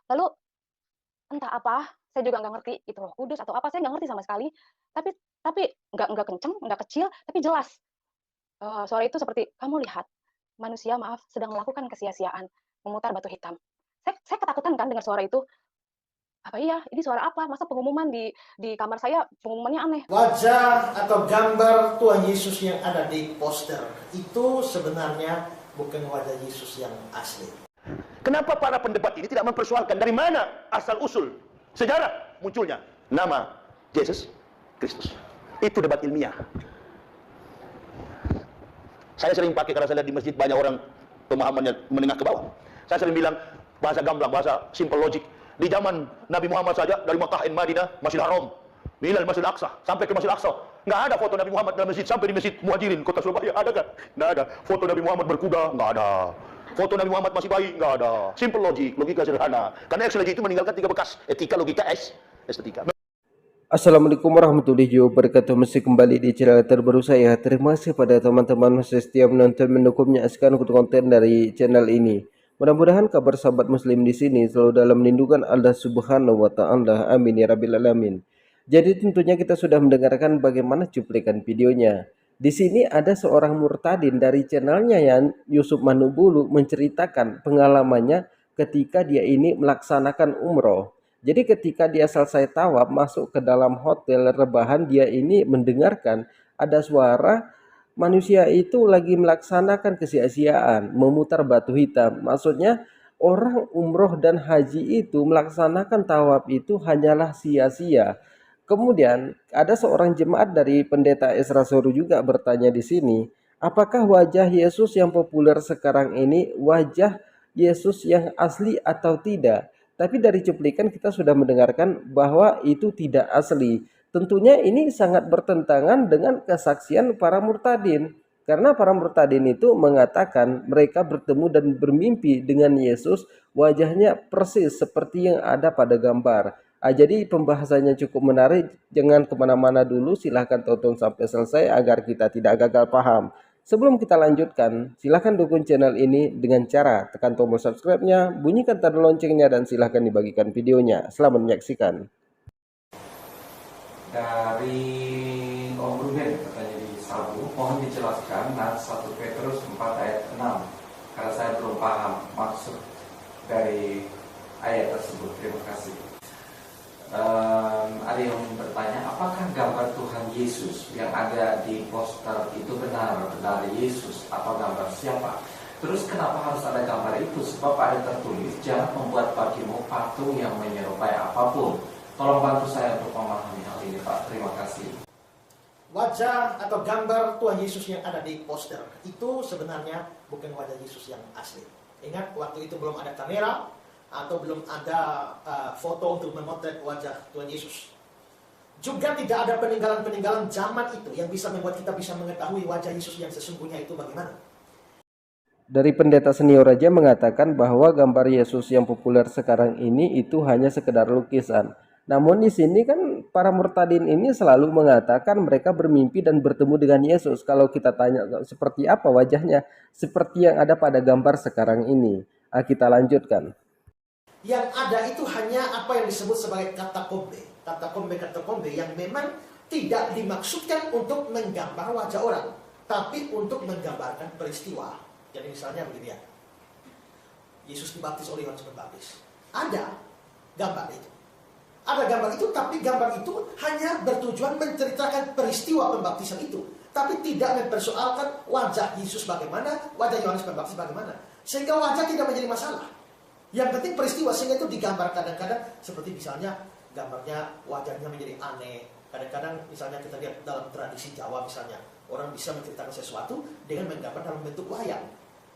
Lalu entah apa, saya juga nggak ngerti itu Roh Kudus atau apa, saya nggak ngerti sama sekali. Tapi tapi nggak kenceng, nggak kecil, tapi jelas. Suara itu seperti, "Kamu lihat, manusia maaf sedang melakukan kesia-siaan, memutar batu hitam." Saya ketakutan kan dengar suara itu. Apa iya? Ini suara apa? Masa pengumuman di kamar saya pengumumannya aneh. Wajah atau gambar Tuhan Yesus yang ada di poster itu sebenarnya bukan wajah Yesus yang asli. Kenapa para pendebat ini tidak mempersoalkan dari mana asal-usul sejarah munculnya nama Yesus Kristus? Itu debat ilmiah. Saya sering pakai karena saya lihat di masjid banyak orang pemahamannya menengah ke bawah. Saya sering bilang bahasa gamblang, bahasa simple logic. Di zaman Nabi Muhammad saja dari Makkah dan Madinah, Masjidil Haram, Minal Masjidil Aqsa, sampai ke Masjidil Aqsa. Nggak ada foto Nabi Muhammad dalam masjid sampai di Masjid Muhajirin, kota Surabaya. Ada kan? Nggak ada. Foto Nabi Muhammad berkuda, nggak ada. Foto Nabi Muhammad masih bayi, nggak ada. Simple logic, logika sederhana. Karena X-logic itu meninggalkan 3 bekas. Etika, logika, estetika. Assalamualaikum warahmatullahi wabarakatuh. Masih kembali di channel terbaru saya. Terima kasih pada teman-teman masih setia menonton, mendukung, menyaksikan konten dari channel ini. Mudah-mudahan kabar sahabat muslim di sini selalu dalam lindungan Allah Subhanahu wa taala. Amin ya rabbil alamin. Jadi tentunya kita sudah mendengarkan bagaimana cuplikan videonya. Di sini ada seorang murtadin dari channelnya yang Yusuf Manubulu menceritakan pengalamannya ketika dia ini melaksanakan umroh. Jadi ketika dia selesai tawaf masuk ke dalam hotel rebahan, dia ini mendengarkan ada suara manusia itu lagi melaksanakan kesia-siaan, memutar batu hitam. Maksudnya orang umroh dan haji itu melaksanakan tawaf itu hanyalah sia-sia. Kemudian ada seorang jemaat dari pendeta Esra Soru juga bertanya di sini, apakah wajah Yesus yang populer sekarang ini wajah Yesus yang asli atau tidak? Tapi dari cuplikan kita sudah mendengarkan bahwa itu tidak asli. Tentunya ini sangat bertentangan dengan kesaksian para murtadin. Karena para murtadin itu mengatakan mereka bertemu dan bermimpi dengan Yesus, wajahnya persis seperti yang ada pada gambar. Jadi pembahasannya cukup menarik, jangan kemana-mana dulu, silahkan tonton sampai selesai agar kita tidak gagal paham. Sebelum kita lanjutkan, silahkan dukung channel ini dengan cara tekan tombol subscribe-nya, bunyikan tanda loncengnya, dan silahkan dibagikan videonya. Selamat menyaksikan. Dari Om Ruben katanya di Sabu, mohon dijelaskan Nats 1 Petrus 4 ayat 6, karena saya belum paham maksud dari ayat tersebut. Terima kasih. Ada yang bertanya, apakah gambar Tuhan Yesus yang ada di poster itu benar Yesus atau gambar siapa? Terus kenapa harus ada gambar itu? Sebab ada tertulis, jangan membuat bagimu patung yang menyerupai apapun. Tolong bantu saya untuk memahami hal ini, Pak. Terima kasih. Wajah atau gambar Tuhan Yesus yang ada di poster itu sebenarnya bukan wajah Yesus yang asli. Ingat, waktu itu belum ada kamera atau belum ada foto untuk memotret wajah Tuhan Yesus. Juga tidak ada peninggalan-peninggalan zaman itu yang bisa membuat kita bisa mengetahui wajah Yesus yang sesungguhnya itu bagaimana. Dari pendeta senior aja mengatakan bahwa gambar Yesus yang populer sekarang ini itu hanya sekedar lukisan. Namun di sini kan para murtadin ini selalu mengatakan mereka bermimpi dan bertemu dengan Yesus. Kalau kita tanya seperti apa wajahnya, seperti yang ada pada gambar sekarang ini. Kita lanjutkan. Yang ada itu hanya apa yang disebut sebagai katakombe. Katakombe yang memang tidak dimaksudkan untuk menggambar wajah orang, tapi untuk menggambarkan peristiwa. Jadi misalnya begini ya, Yesus dibaptis oleh Yohanes Pembaptis. Ada gambar itu. Ada gambar itu, tapi gambar itu hanya bertujuan menceritakan peristiwa pembaptisan itu, tapi tidak mempersoalkan wajah Yesus bagaimana, wajah Yohanes Pembaptis bagaimana. Sehingga wajah tidak menjadi masalah. Yang penting peristiwa, sehingga itu digambar kadang-kadang seperti misalnya gambarnya wajahnya menjadi aneh. Kadang-kadang misalnya kita lihat dalam tradisi Jawa misalnya, orang bisa menceritakan sesuatu dengan menggambar dalam bentuk wayang.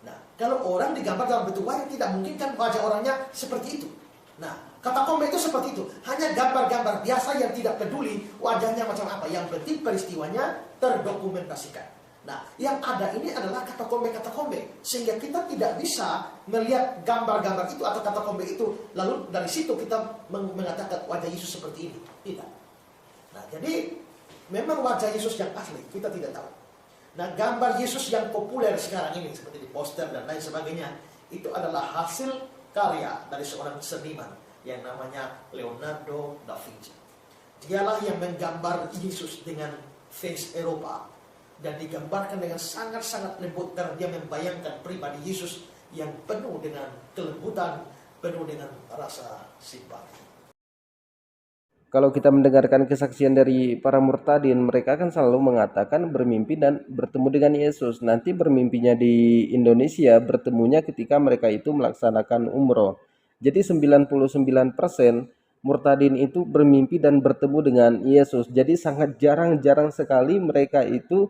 Nah, kalau orang digambar dalam bentuk wayang, tidak mungkin kan wajah orangnya seperti itu. Nah, katakombe itu seperti itu. Hanya gambar-gambar biasa yang tidak peduli wajahnya macam apa. Yang penting peristiwanya terdokumentasikan. Nah, yang ada ini adalah katakombe-katakombe. Sehingga kita tidak bisa melihat gambar-gambar itu atau katakombe itu, lalu dari situ kita mengatakan wajah Yesus seperti ini. Tidak. Nah, jadi memang wajah Yesus yang asli kita tidak tahu. Nah, gambar Yesus yang populer sekarang ini seperti di poster dan lain sebagainya, itu adalah hasil karya dari seorang seniman yang namanya Leonardo da Vinci. Dialah yang menggambar Yesus dengan face Eropa dan digambarkan dengan sangat-sangat lembut karena dia membayangkan pribadi Yesus yang penuh dengan kelembutan, penuh dengan rasa simpati. Kalau kita mendengarkan kesaksian dari para murtadin, mereka kan selalu mengatakan bermimpi dan bertemu dengan Yesus. Nanti bermimpinya di Indonesia, bertemunya ketika mereka itu melaksanakan umroh. Jadi 99% murtadin itu bermimpi dan bertemu dengan Yesus. Jadi sangat jarang-jarang sekali mereka itu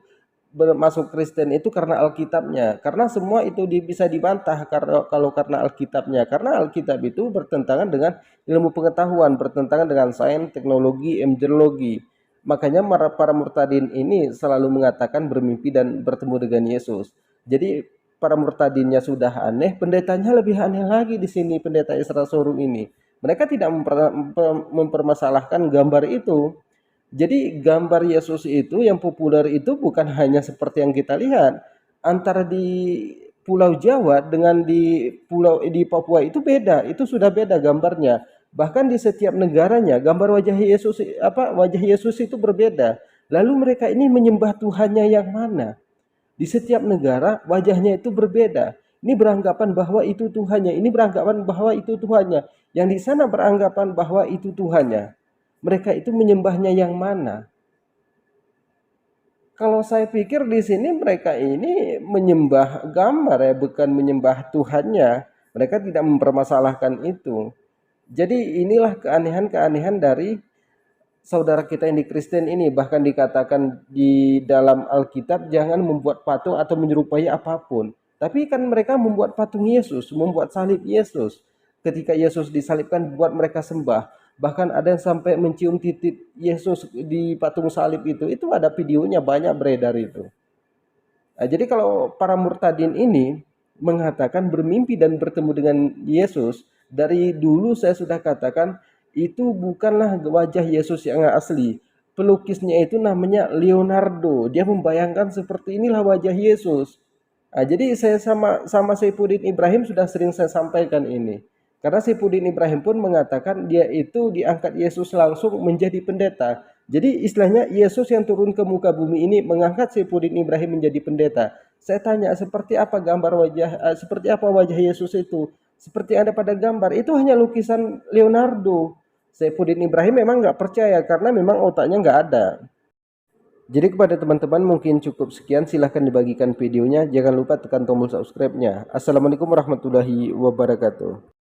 masuk Kristen itu karena Alkitabnya. Karena semua itu bisa dibantah karena Alkitabnya. Karena Alkitab itu bertentangan dengan ilmu pengetahuan, bertentangan dengan sains, teknologi, embriologi. Makanya para murtadin ini selalu mengatakan bermimpi dan bertemu dengan Yesus. Jadi para murtadinnya sudah aneh, pendetanya lebih aneh lagi di sini, pendeta Isra Sorung ini. Mereka tidak mempermasalahkan gambar itu. Jadi gambar Yesus itu yang populer itu bukan hanya seperti yang kita lihat. Antara di Pulau Jawa dengan di Papua itu beda, itu sudah beda gambarnya. Bahkan di setiap negaranya gambar wajah Yesus itu berbeda. Lalu mereka ini menyembah Tuhannya yang mana? Di setiap negara wajahnya itu berbeda. Ini beranggapan bahwa itu Tuhannya, ini beranggapan bahwa itu Tuhannya. Yang di sana beranggapan bahwa itu Tuhannya. Mereka itu menyembahnya yang mana? Kalau saya pikir di sini mereka ini menyembah gambar ya, bukan menyembah Tuhannya. Mereka tidak mempermasalahkan itu. Jadi inilah keanehan-keanehan dari saudara kita yang di Kristen ini. Bahkan dikatakan di dalam Alkitab jangan membuat patung atau menyerupai apapun. Tapi kan mereka membuat patung Yesus, membuat salib Yesus. Ketika Yesus disalibkan buat mereka sembah. Bahkan ada yang sampai mencium titik Yesus di patung salib itu ada videonya, banyak beredar itu. Nah, jadi kalau para murtadin ini mengatakan bermimpi dan bertemu dengan Yesus, dari dulu saya sudah katakan itu bukanlah wajah Yesus yang asli. Pelukisnya itu namanya Leonardo, dia membayangkan seperti inilah wajah Yesus. Nah, jadi saya sama Saifuddin Ibrahim sudah sering saya sampaikan ini. Karena Saifuddin Ibrahim pun mengatakan dia itu diangkat Yesus langsung menjadi pendeta. Jadi istilahnya Yesus yang turun ke muka bumi ini mengangkat Saifuddin Ibrahim menjadi pendeta. Saya tanya seperti apa seperti apa wajah Yesus itu? Seperti ada pada gambar, itu hanya lukisan Leonardo. Saifuddin Ibrahim memang nggak percaya karena memang otaknya nggak ada. Jadi kepada teman-teman mungkin cukup sekian, silahkan dibagikan videonya. Jangan lupa tekan tombol subscribe-nya. Assalamualaikum warahmatullahi wabarakatuh.